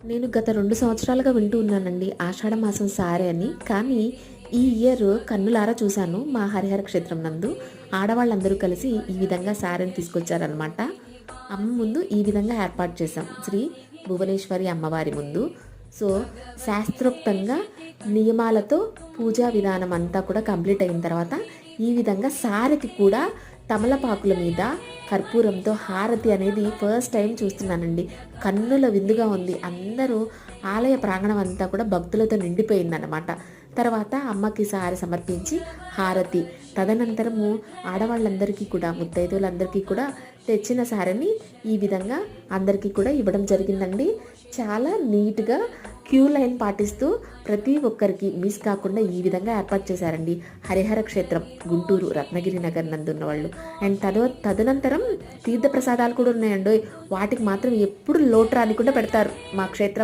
నేను గత 2 సంవత్సరాలుగా వింటూ ఉన్నానండి ఆషాఢ మాసం సారె అని. కానీ ఈ ఇయర్ కన్నులారా చూశాను మా హరిహర క్షేత్రం నందు. ఆడవాళ్ళందరూ కలిసి ఈ విధంగా సారెని తీసుకొచ్చారనమాట. అమ్మ ముందు ఈ విధంగా ఏర్పాటు చేశాం. శ్రీ భువనేశ్వరి అమ్మవారి ముందు. సో, శాస్త్రోక్తంగా నియమాలతో పూజా విధానం అంతా కూడా కంప్లీట్ అయిన తర్వాత ఈ విధంగా సారెకి కూడా తమలపాకుల మీద కర్పూరంతో హారతి అనేది ఫస్ట్ టైం చూస్తున్నానండి. కన్నుల విందుగా ఉంది. అందరూ ఆలయ ప్రాంగణం అంతా కూడా భక్తులతో నిండిపోయిందనమాట. తర్వాత అమ్మకి సారె సమర్పించి హారతి, తదనంతరము ఆడవాళ్ళందరికీ కూడా ముత్తైదువులందరికీ కూడా తెచ్చిన సారెని ఈ విధంగా అందరికీ కూడా ఇవ్వడం జరిగిందండి. చాలా నీట్గా క్యూ లైన్ పాటిస్తూ ప్రతి ఒక్కరికి మిస్ కాకుండా ఈ విధంగా ఏర్పాటు చేశారండి హరిహర క్షేత్రం గుంటూరు రత్నగిరి నగర్ నందున్న వాళ్ళు. అండ్ తదనంతరం తీర్థ ప్రసాదాలు కూడా ఉన్నాయండి. వాటికి మాత్రం ఎప్పుడు లోటు రానికుండా పెడతారు మా క్షేత్రం.